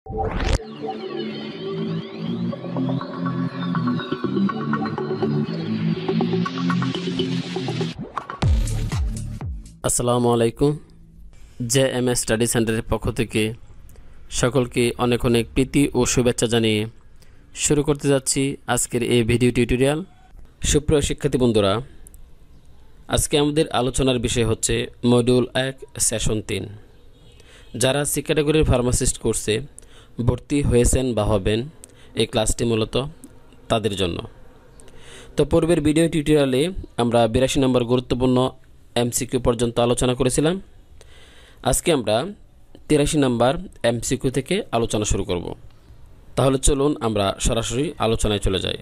আসসালামু আলাইকুম। JMS study সেন্টারের পক্ষ থেকে সকলকে অনেক অনেক প্রীতি ও শুভেচ্ছা জানিয়ে শুরু করতে যাচ্ছি আজকের এই ভিডিও টিউটোরিয়াল। সুপ্রিয় শিক্ষার্থী বন্ধুরা, আজকে আমাদের আলোচনার বিষয় হচ্ছে মডিউল 1 সেশন 3। যারা সি ক্যাটাগরির ফার্মাসিস্ট কোর্সে ভর্তি হয়েছেন বা হবেন, এই ক্লাসটি মূলত তাদের জন্য। তো পূর্বের ভিডিও টিউটোরিয়ালে আমরা 82 নম্বর গুরুত্বপূর্ণ MCQ পর্যন্ত আলোচনা করেছিলাম। আজকে আমরা 83 নম্বর MCQ থেকে আলোচনা শুরু করব। তাহলে চলুন আমরা সরাসরি আলোচনায় চলে যাই।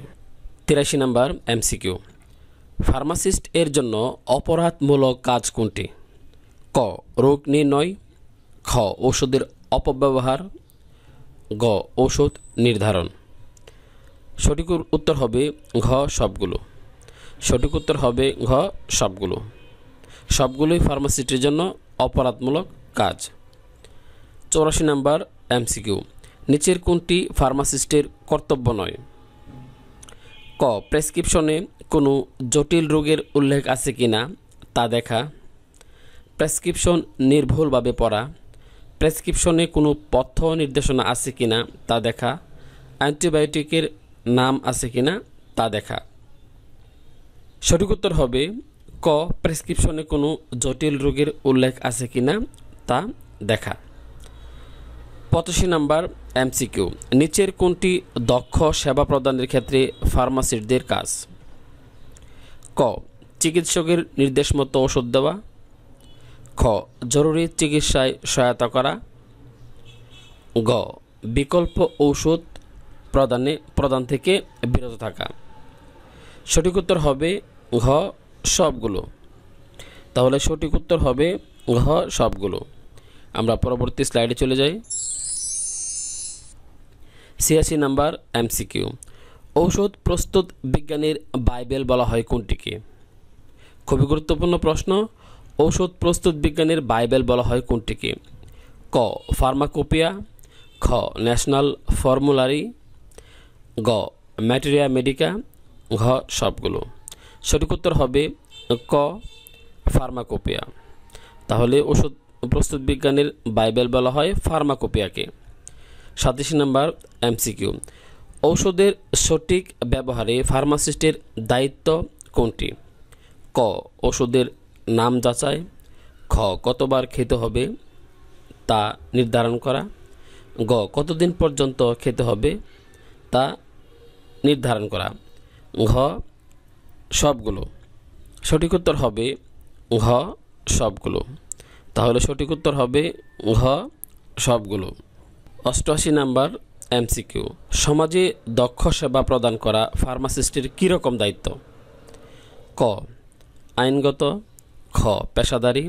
83 নম্বর MCQ, ফার্মাসিস্ট এর জন্য অপরাধমূলক কাজ কোনটি? ক. রোগ নির্ণয়, খ. ঔষধের অপব্যবহার, গ. ঔষধ নির্ধারণ। সঠিক উত্তর হবে ঘ সবগুলো। সঠিক উত্তর হবে ঘ সবগুলো। সবগুলোই ফার্মাসিস্টের জন্য অপরাধমূলক কাজ। 84 নম্বর MCQ, নিচের কোনটি ফার্মাসিস্টের কর্তব্য নয়? ক. প্রেসক্রিপশনে কোনো জটিল রোগের উল্লেখ আছে কিনা তা দেখা, প্রেসক্রিপশন নির্ভুলভাবে পড়া, প্রেসক্রিপশনে কোনো পথ্য নির্দেশনা আছে কিনা তা দেখা, অ্যান্টিবায়োটিকের নাম আছে কিনা তা দেখা। সঠিক উত্তর হবে ক. প্রেসক্রিপশনে কোনো জটিল রোগের উল্লেখ আছে কিনা তা দেখা। 85 নম্বর MCQ, নিচের কোনটি দক্ষ সেবা প্রদানের ক্ষেত্রে ফার্মাসিস্টদের কাজ? ক. চিকিৎসকের নির্দেশ মতো ওষুধ দেওয়া, খ. জরুরি চিকিৎসায় সহায়তা করা, গ. বিকল্প ঔষধ প্রদান থেকে বিরত থাকা। সঠিক উত্তর হবে ঘ সবগুলো। তাহলে সঠিক উত্তর হবে ঘ সবগুলো। আমরা পরবর্তী স্লাইডে চলে যাই। 86 নম্বর MCQ, ঔষধ প্রস্তুত বিজ্ঞানের বাইবেল বলা হয় কোনটিকে? খুবই গুরুত্বপূর্ণ প্রশ্ন। ঔষধ প্রস্তুত বিজ্ঞানের বাইবেল বলা হয় কোনটিকে? ক. ফার্মাকোপিয়া, খ. ন্যাশনাল ফর্মুলারি, গ. ম্যাটেরিয়া মেডিকা, ঘ সবগুলো। সঠিক উত্তর হবে ক. ফার্মাকোপিয়া। তাহলে ওষুধ প্রস্তুত বিজ্ঞানের বাইবেল বলা হয় ফার্মাকোপিয়াকে। 87 নম্বর MCQ, ঔষধের সঠিক ব্যবহারে ফার্মাসিস্টের দায়িত্ব কোনটি? ক. ওষুধের নাম যাচাই, খ. কতবার খেতে হবে তা নির্ধারণ করা, গ. কতদিন পর্যন্ত খেতে হবে তা নির্ধারণ করা, ঘ সবগুলো। সঠিক উত্তর হবে ঘ সবগুলো। তাহলে সঠিক উত্তর হবে ঘ সবগুলো। 88 নম্বর MCQ, সমাজে দক্ষ সেবা প্রদান করা ফার্মাসিস্টের কী রকম দায়িত্ব? ক. আইনগত, খ. পেশাদারী,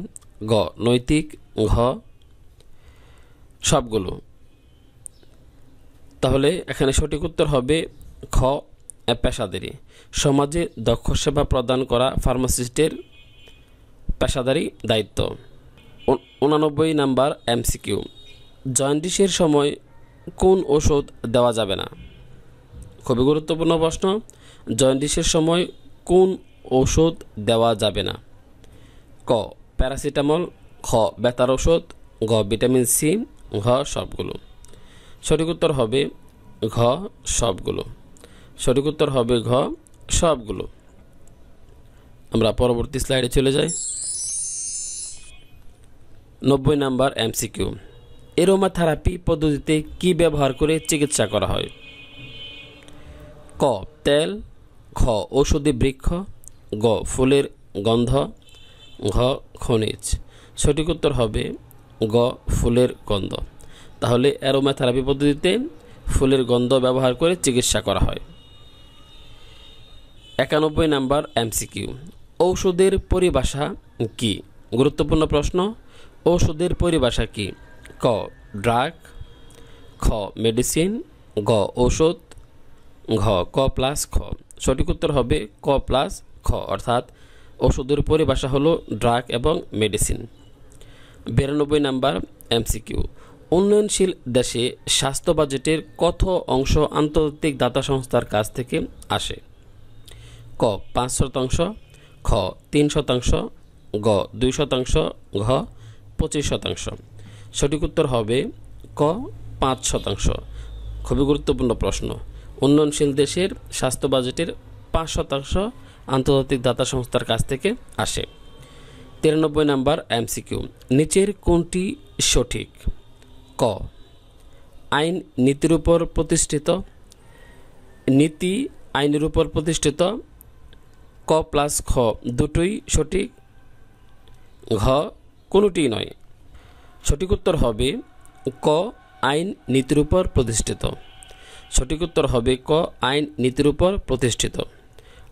গ. নৈতিক, ঘ সবগুলো। তাহলে এখানে সঠিক উত্তর হবে খ পেশাদারী। সমাজে দক্ষ সেবা প্রদান করা ফার্মাসিস্টের পেশাদারী দায়িত্ব। 89 নম্বর MCQ, জন্ডিসের সময় কোন ওষুধ দেওয়া যাবে না? খুবই গুরুত্বপূর্ণ প্রশ্ন। জন্ডিসের সময় কোন ওষুধ দেওয়া যাবে না? ক. প্যারাসিটামল, খ. ব্যথার ওষুধ, গ. ভিটামিন সি, ঘ সবগুলো। সঠিক উত্তর হবে ঘ সবগুলো। সঠিক উত্তর হবে ঘ সবগুলো। আমরা পরবর্তী স্লাইডে চলে যাই। 90 নম্বর MCQ, অ্যারোমাথেরাপি পদ্ধতিতে কি ব্যবহার করে চিকিৎসা করা হয়? ক. তেল, খ. ঔষধি বৃক্ষ, গ. ফুলের গন্ধ, ঘ. খনিজ। সঠিক উত্তর হবে গ. ফুলের গন্ধ। তাহলে অ্যারোমাথেরাপি পদ্ধতিতে ফুলের গন্ধ ব্যবহার করে চিকিৎসা করা হয়। 91 নম্বর MCQ, ঔষধের পরিভাষা কি? গুরুত্বপূর্ণ প্রশ্ন। ঔষধের পরিভাষা কি? ক. ড্রাগ, খ. মেডিসিন, গ. ঔষধ, ঘ. ক প্লাস খ। সঠিক উত্তর হবে ক প্লাস খ, অর্থাৎ ওষুধের পরিভাষা হলো ড্রাগ এবং মেডিসিন। 92 নম্বর MCQ, উন্নয়নশীল দেশে স্বাস্থ্য বাজেটের কত অংশ আন্তর্জাতিক দাতা সংস্থার কাছ থেকে আসে? ক ৫%, খ ৩%, গ ২%, ঘ ২৫%। সঠিক উত্তর হবে ক ৫%। খুবই গুরুত্বপূর্ণ প্রশ্ন। উন্নয়নশীল দেশের স্বাস্থ্য বাজেটের ৫% আন্তর্জাতিক দাতা সংস্থার কাছ থেকে আসে। ৯৩ নম্বর এমসিকিউ, নিচের কোনটি সঠিক? ক আইন নীতির উপর প্রতিষ্ঠিত, নীতি আইনের উপর প্রতিষ্ঠিত, ক প্লাস খ দুটোই সঠিক, ঘ কোনোটি নয়। সঠিক উত্তর হবে ক আইন নীতির উপর প্রতিষ্ঠিত। সঠিক উত্তর হবে ক আইন নীতির উপর প্রতিষ্ঠিত।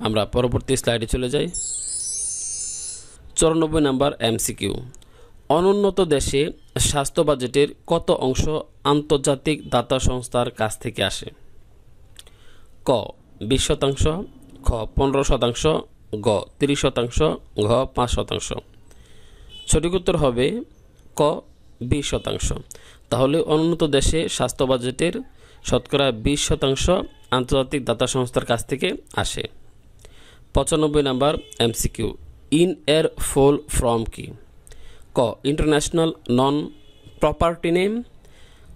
আমরা পরবর্তী স্লাইডে চলে যাই। ৯৪ নম্বর এমসিকিউ, অনুন্নত দেশে স্বাস্থ্য বাজেটের কত অংশ আন্তর্জাতিক দাতা সংস্থার কাছ থেকে আসে? ক ২০%, খ ১৫%, গ ৩০%, ঘ ৫%। সঠিক উত্তর হবে ক ২০%। তাহলে অনুন্নত দেশে স্বাস্থ্য বাজেটের শতকরা ২০% আন্তর্জাতিক দাতা সংস্থার কাছ থেকে আসে। ৯৫ নম্বর এমসিকিউ, ইন এর ফুল ফর্ম কি? ক ইন্টারন্যাশনাল নন প্রপার্টি নেম,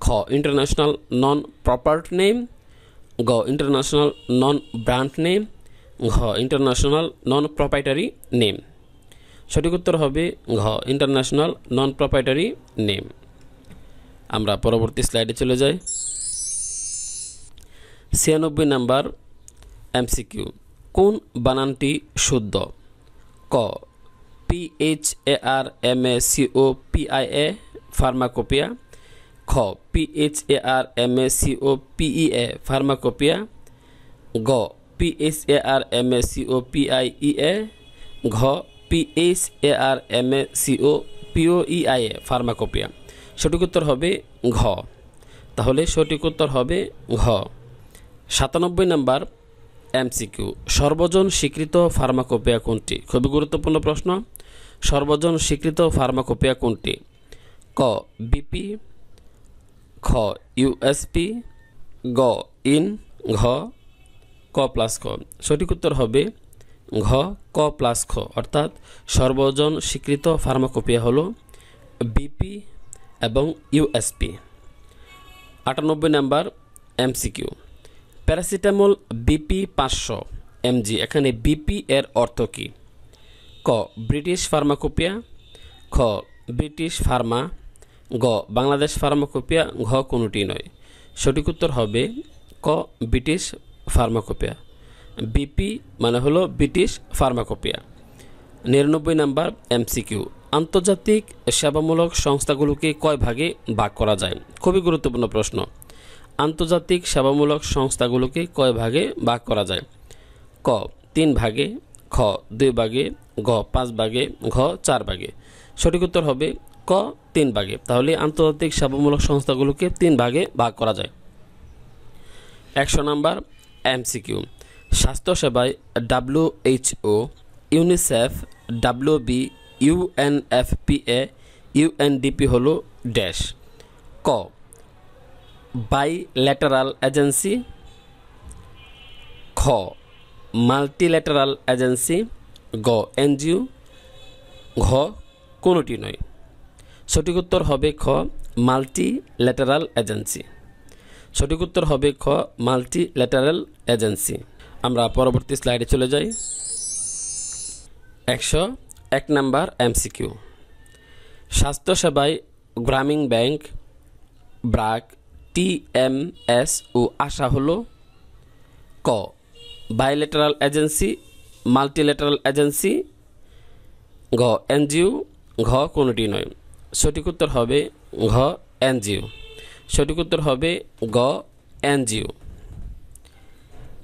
খ ইন্টারন্যাশনাল নন প্রপার্টি নেম, গ ইন্টারন্যাশনাল নন ব্র্যান্ড নেম, ঘ ইন্টারন্যাশনাল নন প্রপাইটারি নেম। সঠিক উত্তর হবে ঘ ইন্টারন্যাশনাল নন প্রপাইটারি নেম। আমরা পরবর্তী স্লাইডে চলে যাই। ৯৬ নম্বর এমসিকিউ, কোন বানানটি শুদ্ধ? ক PHARMACOPIA ফার্মাকোপিয়া, খ PHARMACOPEA ফার্মাকোপিয়া, গ PHARMACOPIEA, ঘ PHARMACOPOEIA ফার্মাকোপিয়া। সঠিক উত্তর হবে ঘ। তাহলে সঠিক উত্তর হবে ঘ। ৯৭ নম্বর এমসিকিউ, সর্বজন স্বীকৃত ফার্মাকোপিয়া কোনটি? খুবই গুরুত্বপূর্ণ প্রশ্ন। সর্বজন স্বীকৃত ফার্মাকোপিয়া কোনটি? ক বিপি, খ ইউএসপি, গ ইন, ঘ ক প্লাস খ। সঠিক উত্তর হবে ঘ ক প্লাস খ, অর্থাৎ সর্বজন স্বীকৃত ফার্মাকোপিয়া হলো বিপি এবং ইউএসপি। ৯৮ নম্বর এমসিকিউ, প্যারাসিটামল বিপি 500 mg, এখানে বিপি এর অর্থ কী? ক ব্রিটিশ ফার্মাকোপিয়া, খ ব্রিটিশ ফার্মা, গ বাংলাদেশ ফার্মাকোপিয়া, ঘ কোনোটি নয়। সঠিক উত্তর হবে ক ব্রিটিশ ফার্মাকোপিয়া। বিপি মানে হলো ব্রিটিশ ফার্মাকোপিয়া। ৯৯ নম্বর এমসিকিউ, আন্তর্জাতিক সেবামূলক সংস্থাগুলোকে কয় ভাগে ভাগ করা যায়? খুবই গুরুত্বপূর্ণ প্রশ্ন। আন্তর্জাতিক সেবামূলক সংস্থাগুলোকে কয় ভাগে ভাগ করা যায়? ক ৩ ভাগে, খ ২ ভাগে, গ ৫ ভাগে, ঘ ৪ ভাগে। সঠিক উত্তর হবে ক ৩ ভাগে। তাহলে আন্তর্জাতিক সেবামূলক সংস্থাগুলোকে ৩ ভাগে ভাগ করা যায়। ১০০ নম্বর এমসিকিউ, স্বাস্থ্যসেবায় WHO, UNICEF, WB, UNFPA, UNDP হলো ড্যাশ। ক বাইল্যাটারাল এজেন্সি, খ মাল্টিল্যাটারাল এজেন্সি, গ এনজিও, ঘ কোনোটি নয়। সঠিক উত্তর হবে খ মাল্টিল্যাটারাল এজেন্সি। সঠিক উত্তর হবে খ মাল্টিল্যাটারাল এজেন্সি। আমরা পরবর্তী স্লাইডে চলে যাই। ১০১ নম্বর এমসিকিউ, স্বাস্থ্যসেবায় গ্রামীণ ব্যাংক, ব্র্যাক, TMS ও আশা হলো ক বাইল্যাটারাল এজেন্সি, মাল্টিল্যাটারাল এজেন্সি, ঘ এনজিও, ঘ কোনোটি নয়। সঠিক উত্তর হবে ঘ এনজিও। সঠিক উত্তর হবে গ এনজিও।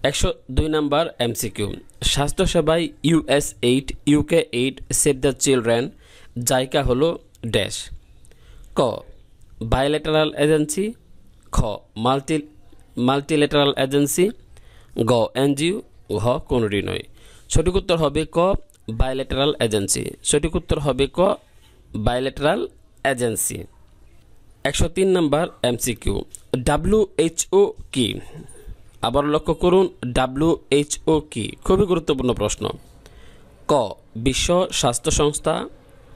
১০২ নম্বর এমসিকিউ, স্বাস্থ্যসেবায় US8, UK8, save the children, JICA হলো ড্যাশ। ক বাইল্যাটারাল এজেন্সি, খ মাল্টিল্যাটারাল এজেন্সি, গ এনজিও, ঘ কোনোটি নয়। সঠিক উত্তর হবে ক বাইল্যাটারাল এজেন্সি। সঠিক উত্তর হবে ক bilateral agency. 103 number MCQ, WHO কি? আবার লক্ষ্য করুন, WHO কি? খুবই গুরুত্বপূর্ণ প্রশ্ন। ক বিশ্ব স্বাস্থ্য সংস্থা,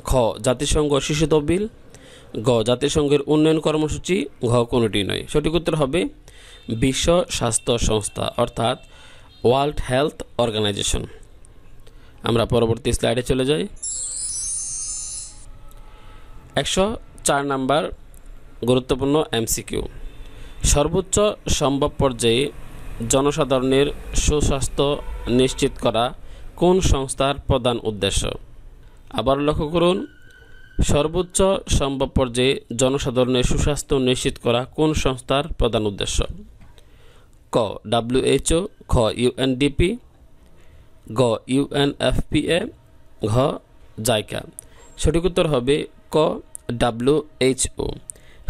খ জাতিসংঘ শিশু তহবিল, গ জাতিসংঘের উন্নয়ন কর্মসূচি, ঘ কোনোটি নয়। সঠিক উত্তর হবে বিশ্ব স্বাস্থ্য সংস্থা, অর্থাৎ ওয়ার্ল্ড হেলথ অর্গানাইজেশন। আমরা পরবর্তী স্লাইডে চলে যাই। 104 নাম্বার গুরুত্বপূর্ণ এমসিকিউ, সর্বোচ্চ সম্ভব পর্যায়ে জনসাধারণের সুস্বাস্থ্য নিশ্চিত করা কোন সংস্থার প্রধান উদ্দেশ্য? আবার লক্ষ্য করুন, সর্বোচ্চ সম্ভব পর্যায়ে জনসাধারণের সুস্বাস্থ্য নিশ্চিত করা কোন সংস্থার প্রধান উদ্দেশ্য? ক WHO, খ UNDP, গ UNFPA, ঘ জাইকা। সঠিক উত্তর হবে ক WHO।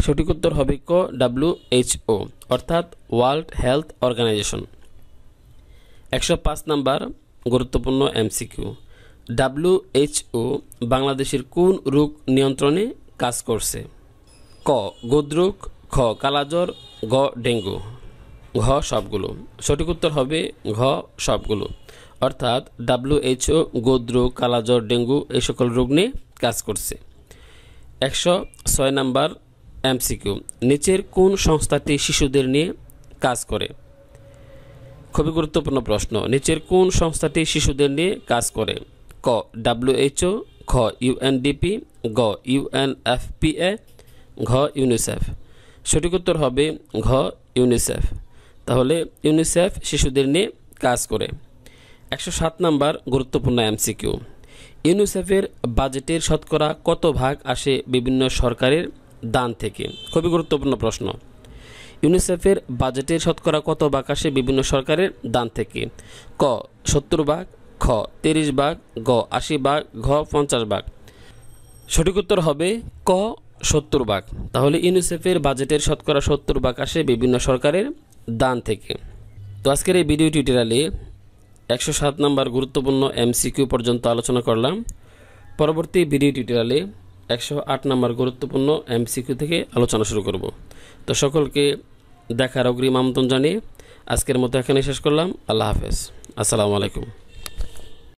সঠিক উত্তর হবে ক WHO, অর্থাৎ ওয়ার্ল্ড হেলথ অর্গানাইজেশন। 105 নাম্বার গুরুত্বপূর্ণ এমসিকিউ, WHO বাংলাদেশের কোন রোগ নিয়ন্ত্রণে কাজ করছে? ক গুদরোগ, খ কালাজ্বর, গ ডেঙ্গু, ঘ সবগুলো। সঠিক উত্তর হবে ঘ সবগুলো, অর্থাৎ WHO গুদরোগ, কালাজ্বর, ডেঙ্গু এই সকল রোগ নিয়ে কাজ করছে। 106 নাম্বার এমসিকিউ, নিচের কোন সংস্থাটি শিশুদের নিয়ে কাজ করে? খুবই গুরুত্বপূর্ণ প্রশ্ন। নিচের কোন সংস্থাটি শিশুদের নিয়ে কাজ করে? ক WHO, খ UNDP, গ UNFPA, ঘ ইউনিসেফ। সঠিক উত্তর হবে ঘ ইউনিসেফ। তাহলে ইউনিসেফ শিশুদের নিয়ে কাজ করে। 107 নাম্বার গুরুত্বপূর্ণ এমসিকিউ, ইউনিসেফের বাজেটের শতকরা কত ভাগ আসে বিভিন্ন সরকারের দান থেকে? খুবই গুরুত্বপূর্ণ প্রশ্ন। ইউনিসেফের বাজেটের শতকরা কত ভাগ আসে বিভিন্ন সরকারের দান থেকে? ক 70 ভাগ, খ 30 ভাগ, গ 80 ভাগ, ঘ 50 ভাগ। সঠিক উত্তর হবে ক 70 ভাগ। তাহলে ইউনিসেফের বাজেটের শতকরা 70 ভাগ আসে বিভিন্ন সরকারের দান থেকে। তো আজকের এই ভিডিও টিউটোরিয়ালে 107 নাম্বার গুরুত্বপূর্ণ এমসিকিউ পর্যন্ত আলোচনা করলাম। পরবর্তী ভিডিও টিউটোরিয়ালে 108 নাম্বার গুরুত্বপূর্ণ এমসিকিউ থেকে আলোচনা শুরু করব। তো সকলকে দেখার অগ্রিম আমন্ত্রণ জানিয়ে আজকের মতো এখানে শেষ করলাম। আল্লাহ হাফেজ, আসসালামু আলাইকুম।